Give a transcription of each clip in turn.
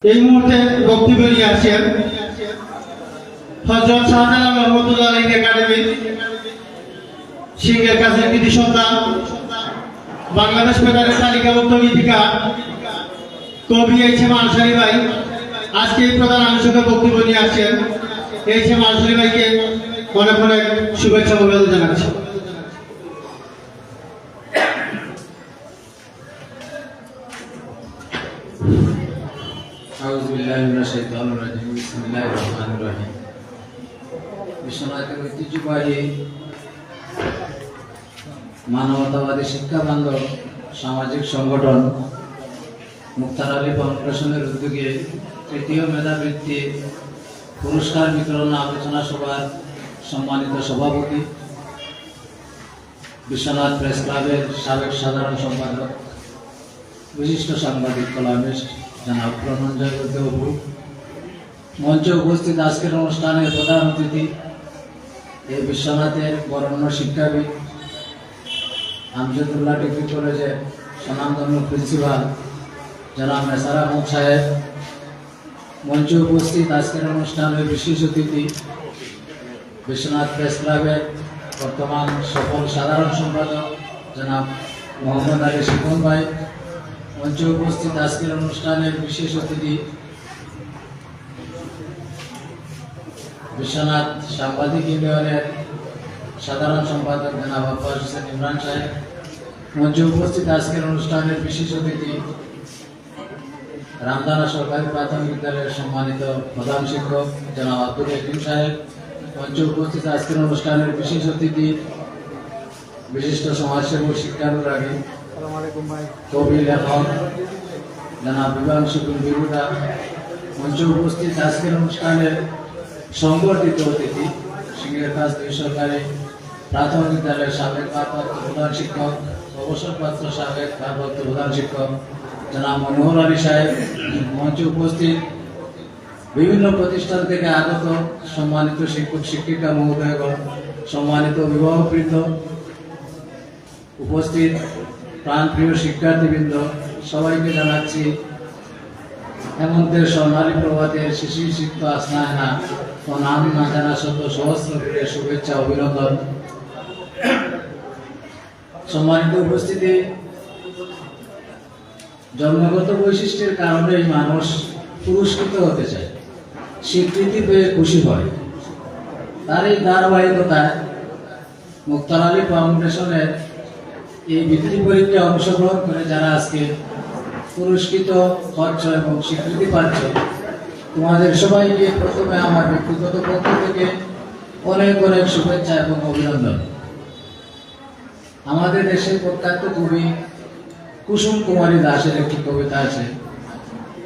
এই মুহূর্তে বক্তব্য নিয়ে আসছেন হযরত শাহজালাল রহমতুল্লাহ আলাইহি একাডেমি সিংহের কাছে কৃতি সন্তান বাংলাদেশ মেধার তালিকাভুক্ত গীতিকার কবি এইচ.এম. আনসারী ভাই আজকে এই প্রধান আলোচকের বক্তব্য নিয়ে আসছেন। এইচ.এম. আনসারী ভাইকে অনেক অনেক শুভেচ্ছা অভিনন্দন জানাচ্ছি। বিশ্বনাথের ঐতিহ্যবাহী মানবতাবাদী শিক্ষা বান্ধব সামাজিক সংগঠন মুক্তার আলী ফাউন্ডেশনের উদ্যোগে তৃতীয় মেধাবৃত্তি পুরস্কার বিতরণ আলোচনা সভার সম্মানিত সভাপতি বিশ্বনাথ প্রেস ক্লাবের সাবেক সাধারণ সম্পাদক বিশিষ্ট সাংবাদিক কলামিস্ট জনাব প্রণঞ্জয় বাবু, মঞ্চে উপস্থিত আজকের অনুষ্ঠানের প্রধান অতিথি এই বিশ্বনাথের বরেণ্য শিক্ষাবিদ আমজাদুল্লাহ ডিগ্রি কলেজের স্বনামধন্য প্রিন্সিপাল জনাব নেসার আহমদ সাহেব, মঞ্চে উপস্থিত আজকের অনুষ্ঠানের বিশেষ অতিথি বিশ্বনাথ প্রেস ক্লাবের বর্তমান সফল সাধারণ সম্পাদক জনাব মোহাম্মদ আলী শিপন ভাই, মঞ্চে উপস্থিত আজকের অনুষ্ঠানের বিশেষ অতিথি বিশ্বনাথ সাংবাদিক ইউনিয়নের সাধারণ সম্পাদক জনাব আব্বাস হোসেন ইমরান সাহেব, মঞ্চে উপস্থিত আজকের অনুষ্ঠানের বিশেষ অতিথি রামদানা সরকারি প্রাথমিক বিদ্যালয়ের সম্মানিত প্রধান শিক্ষক জনাব আব্দুল হাকিম সাহেব, মঞ্চে উপস্থিত আজকের অনুষ্ঠানের বিশেষ অতিথি বিশিষ্ট সমাজসেবক শিক্ষানুরাগী কবি লেখক জনাব বিভাংশু বিরুদা, মঞ্চে উপস্থিত আজকের অনুষ্ঠানের সংবর্ধিত অতিথি সিংহের কাছ সরকারি প্রাথমিক বিদ্যালয়ের সাবেক ভারপ্রাপ্ত প্রধান শিক্ষক অবসরপ্রাপ্ত সাবেক ভারপ্রাপ্ত প্রধান শিক্ষক জনাব মনোহর আলী সাহেব, মঞ্চে উপস্থিত বিভিন্ন প্রতিষ্ঠান থেকে আগত সম্মানিত শিক্ষক শিক্ষিকা মহোদয়গণ, সম্মানিত অভিভাবকবৃন্দ, উপস্থিত প্রাণপ্রিয় শিক্ষার্থীবৃন্দ, সবাইকে জানাচ্ছি হেমন্তের স্বর্ণালী প্রভাতের শিশির সিক্ত আসনায়না ও নাম না জানা শত সহস্র করে শুভেচ্ছা অভিনন্দন। সম্মানিত উপস্থিতি, জন্মগত বৈশিষ্ট্যের কারণেই মানুষ পুরস্কৃত হতে চায়, স্বীকৃতি পেয়ে খুশি হয়। তার এই ধারাবাহিকতায় মুক্তার আলী ফাউন্ডেশনের এই বৃত্তি পরীক্ষায় অংশগ্রহণ করে যারা আজকে পুরস্কৃত হচ্ছ এবং স্বীকৃতি পাচ্ছ, তোমাদের সবাইকে প্রথমে আমার ব্যক্তিগত পক্ষ থেকে অনেক অনেক শুভেচ্ছা এবং অভিনন্দন। আমাদের দেশের প্রখ্যাত কবি কুসুম কুমারী দাসের একটি কবিতা আছে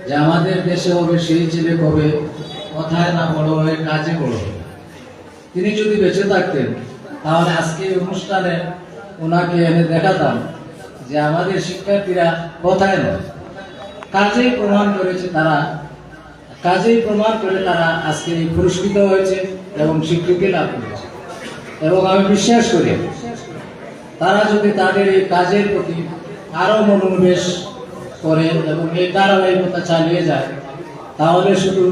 যে আমাদের দেশে হবে সেই ছেলে কবে কথায় না বড় হয়ে কাজে বড় হবে। তিনি যদি বেঁচে থাকতেন তাহলে আজকে অনুষ্ঠানে ওনাকে এনে দেখাতাম যে আমাদের শিক্ষার্থীরা কথায় নয় কাজেই প্রমাণ করেছে, কাজেই প্রমাণ করে তারা আজকে পুরস্কৃত হয়েছে এবং স্বীকৃতি লাভ করেছে। এবং আমি বিশ্বাস করি তারা যদি তাদের এই কাজের প্রতি আরো মনোনিবেশ করে এবং এই ধারাবাহিকতা চালিয়ে যায় তাহলে শুধু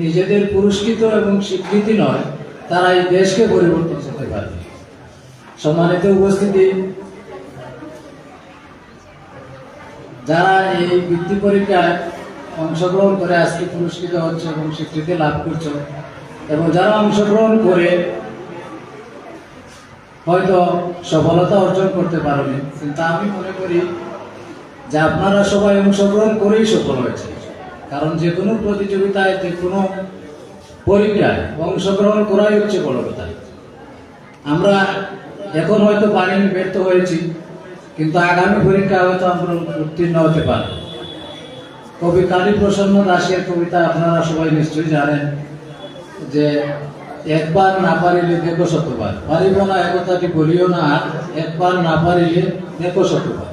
নিজেদের পুরস্কৃত এবং স্বীকৃতি নয়, তারা এই দেশকে পরিবর্তন করতে পারবে। সম্মানিত উপস্থিতি, যারা এই বৃত্তি পরীক্ষায় অংশগ্রহণ করে আজকে পুরস্কৃত হচ্ছে এবং স্বীকৃতি লাভ করছে এবং যারা অংশগ্রহণ করে হয়তো সফলতা অর্জন করতে পারেনি, কিন্তু আমি মনে করি যে আপনারা সবাই অংশগ্রহণ করেই সফল হয়েছে। কারণ যে কোনো প্রতিযোগিতায় যে কোনো পরীক্ষায় অংশগ্রহণ করাই হচ্ছে বড় কথা। আমরা এখন হয়তো পারিনি, ব্যর্থ হয়েছি, কিন্তু আগামী পরীক্ষা হয়তো আমরা উত্তীর্ণ হতে পারি। কবি কালীপ্রসন্ন দাসের কবিতা আপনারা সবাই নিশ্চয়ই জানেন যে একবার না পারিলে দেখো শতবার, পারিব না একথাটি বলিও না, একবার না পারিলে দেখো শতবার।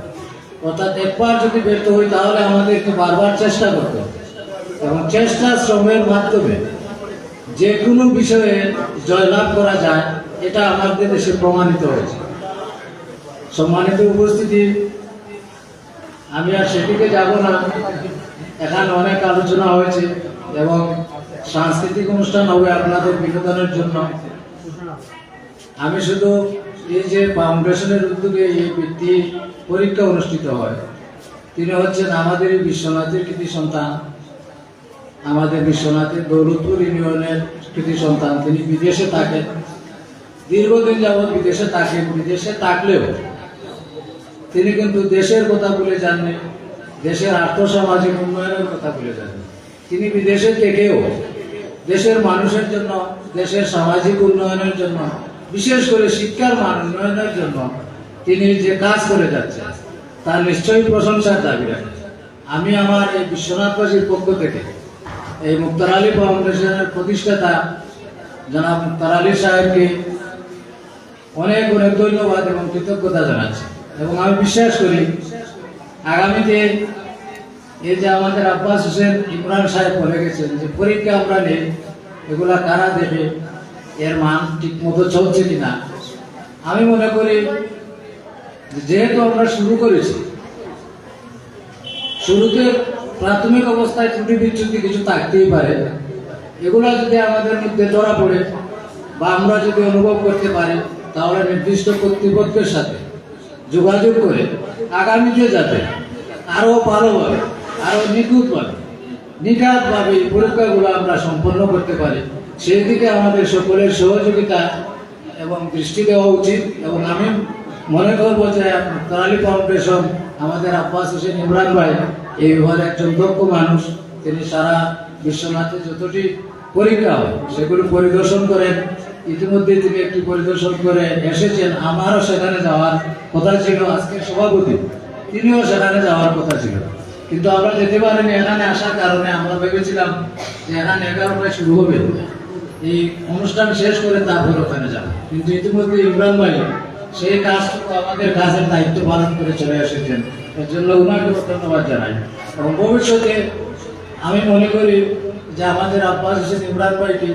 অর্থাৎ একবার যদি ব্যর্থ হই তাহলে আমাদেরকে বারবার চেষ্টা করতে হবে এবং চেষ্টা শ্রমের মাধ্যমে যে কোনো বিষয়ে জয়লাভ করা যায়, এটা আমাদের দেশে প্রমাণিত হয়েছে। সম্মানিত উপস্থিতি, আমি আর সেদিকে যাব না। এখানে অনেক আলোচনা হয়েছে এবং সাংস্কৃতিক অনুষ্ঠান হবে আপনাদের বিনোদনের জন্য। আমি শুধু এই যে ফাউন্ডেশনের উদ্যোগে এই বৃত্তি পরীক্ষা অনুষ্ঠিত হয়, তিনি হচ্ছেন আমাদের এই বিশ্বনাথের কৃতি সন্তান, আমাদের বিশ্বনাথের দৌলতপুর ইউনিয়নের কৃতি সন্তান। তিনি বিদেশে থাকেন, দীর্ঘদিন যাবৎ বিদেশে থাকেন। বিদেশে থাকলেও তিনি কিন্তু দেশের কথা ভুলে যাননি, দেশের আর্থসামাজিক উন্নয়নের কথা ভুলে যাননি। তিনি বিদেশে থেকেও দেশের মানুষের জন্য, দেশের সামাজিক উন্নয়নের জন্য, বিশেষ করে শিক্ষার মান উন্নয়নের জন্য তিনি যে কাজ করে যাচ্ছেন তার নিশ্চয়ই প্রশংসার দাবি রাখে। আমি আমার এই বিশ্বনাথবাসীর পক্ষ থেকে এই মুক্তার আলী ফাউন্ডেশনের প্রতিষ্ঠাতা জনাব মুক্তার আলী সাহেবকে অনেক অনেক ধন্যবাদ এবং কৃতজ্ঞতা জানাচ্ছি। এবং আমি বিশ্বাস করি আগামীতে এই যে আমাদের আব্বাস হোসেন ইমরান সাহেব বলে গেছেন যে পরীক্ষা আমরা নেই, এগুলা কারা দেবে, এর মান ঠিক মতো চলছে কিনা। আমি মনে করি যেহেতু আমরা শুরু করেছি, শুরুতে প্রাথমিক অবস্থায় ত্রুটি বিচ্যুতি কিছু থাকতেই পারে। এগুলা যদি আমাদের মধ্যে ধরা পড়ে বা আমরা যদি অনুভব করতে পারি, তাহলে নির্দিষ্ট কর্তৃপক্ষের সাথে যোগাযোগ করে আগামীতে যাতে আরো ভালোভাবে, আরো নিখাতভাবে এই পরীক্ষাগুলো আমরা সম্পন্ন করতে পারি, সেই দিকে আমাদের সকলের সহযোগিতা এবং দৃষ্টি দেওয়া উচিত। এবং আমি মনে করবো যে মুক্তার আলী ফাউন্ডেশন, আমাদের আব্বাস হোসেন ইমরান ভাই এই বিভাগে একজন দক্ষ মানুষ। তিনি সারা বিশ্বনাথে যতটি পরীক্ষা হয় সেগুলো পরিদর্শন করেন। ইতিমধ্যে তিনি একটি পরিদর্শন করে এসেছেন। আমারও সেখানে যাওয়ার কথা ছিল, আজকের সভাপতি তিনিও সেখানে যাওয়ার কথা ছিল, কিন্তু আমরা যেতে পারিনি। এখানে আসার কারণে আমরা ভেবেছিলাম যে এখানে 11টায় শুরু হবে, এই অনুষ্ঠান শেষ করে তারপর ওখানে যাব। কিন্তু ইতিমধ্যে ইমরান ভাই সেই কাজটুকু আমাদের কাজের দায়িত্ব পালন করে চলে এসেছেন, এর জন্য ওনাকে ধন্যবাদ জানাই। এবং ভবিষ্যতে আমি মনে করি যে আমাদের আব্বাস হোসেন ইমরান ভাইকে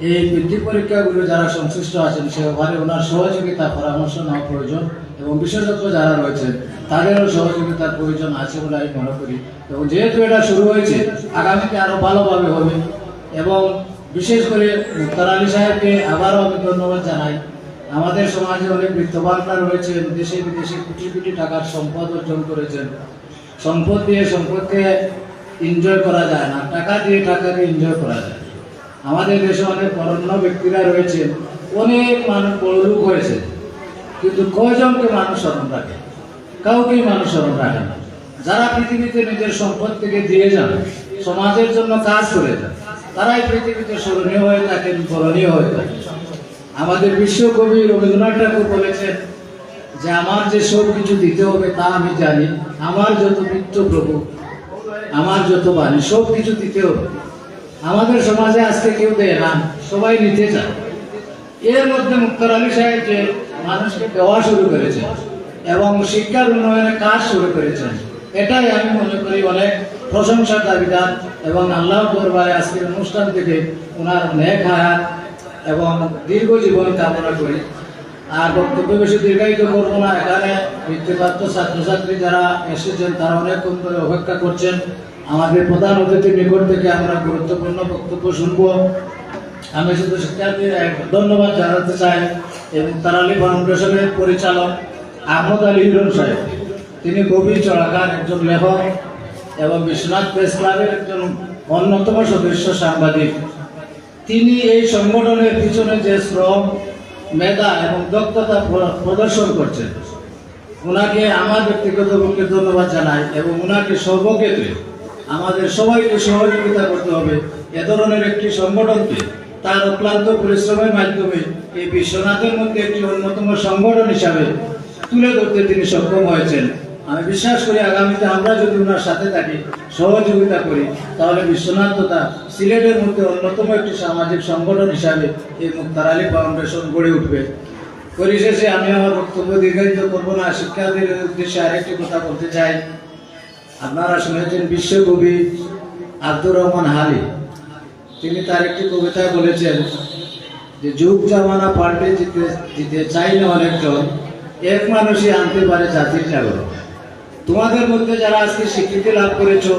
এই বৃত্তি পরীক্ষাগুলো যারা সংশ্লিষ্ট আছেন সেভাবে ওনার সহযোগিতা পরামর্শ নেওয়া প্রয়োজন এবং বিশেষজ্ঞ যারা রয়েছেন তাদেরও সহযোগিতার প্রয়োজন আছে বলে আমি মনে করি। এবং যেহেতু এটা শুরু হয়েছে, আগামীতে আরো ভালোভাবে হবে। এবং বিশেষ করে মুক্তার আলী সাহেবকে আবারও আমি ধন্যবাদ জানাই। আমাদের সমাজে অনেক বৃদ্ধবানরা রয়েছেন, দেশে বিদেশে কোটি কোটি টাকার সম্পদ অর্জন করেছেন। সম্পদ দিয়ে সম্পদকে এনজয় করা যায় না, টাকা দিয়ে টাকাকে এনজয় করা যায়। আমাদের দেশে অনেক বরেণ্য ব্যক্তিরা রয়েছেন, অনেক মানুষ বড়লোক হয়েছে, কিন্তু কয়জনকে মানুষ স্মরণ রাখে? কাউকেই মানুষ স্মরণ রাখে না। যারা পৃথিবীতে নিজের সম্পদ থেকে দিয়ে যান, সমাজের জন্য কাজ করে যান, তারাই পৃথিবীতে স্মরণীয় হয়ে থাকেন, বরণীয় হয়ে থাকেন। আমাদের বিশ্বকবি রবীন্দ্রনাথ ঠাকুর বলেছেন যে আমার যে সব কিছু দিতে হবে তা আমি জানি, আমার যত মিত্র প্রভু, আমার যত বাণী, সব কিছু দিতে হবে। আমাদের সমাজে আজকে কেউ দেয় না, সবাই নিতে চায়। এর মধ্যে মুক্তার আলী সাহেব যে মানুষকে দেওয়া শুরু করেছেন এবং শিক্ষার উন্নয়নের কাজ শুরু করেছেন, এটাই আমি মনে করি অনেক প্রশংসার দাবিদার। এবং আল্লাহর দরবারে আজকের অনুষ্ঠান থেকে ওনার নেক হায়াত এবং দীর্ঘ জীবন কামনা করি। আর বক্তব্য বেশি দীর্ঘায়িত করবো না। এখানে বৃত্তিপ্রাপ্ত ছাত্রছাত্রী যারা এসেছেন তারা অনেকক্ষণ ধরে অপেক্ষা করছেন। আমাদের প্রধান অতিথির নিকট থেকে আমরা গুরুত্বপূর্ণ বক্তব্য শুনবো। আমি শুধু শিক্ষার্থীর ধন্যবাদ জানাতে চাই এবং মুক্তার আলী ফাউন্ডেশনের পরিচালক আহমদ আলী হিরণ সাহেব, তিনি কবি, চড়াকার, একজন লেখক এবং বিশ্বনাথ প্রেস ক্লাবের একজন অন্যতম সদস্য সাংবাদিক। তিনি এই সংগঠনের পিছনে যে শ্রম, মেধা এবং দক্ষতা প্রদর্শন করছেন, ওনাকে আমার ব্যক্তিগত পক্ষে ধন্যবাদ জানাই। এবং ওনাকে সর্বক্ষেত্রে আমাদের সবাইকে সহযোগিতা করতে হবে। এ ধরনের একটি সংগঠনকে তার অক্লান্ত পরিশ্রমের মাধ্যমে এই বিশ্বনাথের মধ্যে একটি অন্যতম সংগঠন হিসাবে তুলে ধরতে তিনি সক্ষম হয়েছেন। আমি বিশ্বাস করি আগামীতে আমরা যদি ওনার সাথে থাকি, সহযোগিতা করি, তাহলে বিশ্বনাথ তথা সিলেটের মধ্যে অন্যতম একটি সামাজিক সংগঠন হিসাবে এই মুক্তার আলী ফাউন্ডেশন গড়ে উঠবে। পরিশেষে আমি আমার বক্তব্য দীর্ঘায়িত করবো না। শিক্ষার্থীদের উদ্দেশ্যে আরেকটি কথা বলতে চাই। আপনারা শুনেছেন বিশ্বকবি আব্দুর রহমান হালি, তিনি তার একটি কবিতায় বলেছেন যে যুগ জামানা পাল্টে যেতে চাই না অনেকজন, এক মানুষই আনতে পারে জাতির জাগরণ। তোমাদের মধ্যে যারা আজকে স্বীকৃতি লাভ করেছো,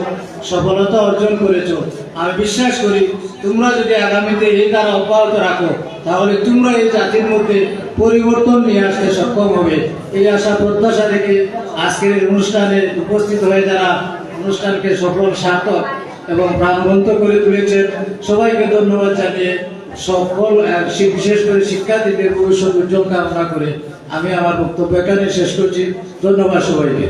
সফলতা অর্জন করেছো, আমি বিশ্বাস করি তোমরা যদি আগামীতে এই দ্বারা অব্যাহত রাখো তাহলে তোমরা এই জাতির মধ্যে পরিবর্তন নিয়ে আসতে সক্ষম হবে। এই আশা প্রত্যাশা রেখে আজকের এই অনুষ্ঠানে উপস্থিত হয়ে যারা অনুষ্ঠানকে সফল, সার্থক এবং প্রাণবন্ত করে তুলেছেন সবাইকে ধন্যবাদ জানিয়ে সকল বিশেষ করে শিক্ষার্থীদের ভবিষ্যৎ উজ্জ্বল কামনা করে আমি আমার বক্তব্য এখানে শেষ করছি। ধন্যবাদ সবাইকে।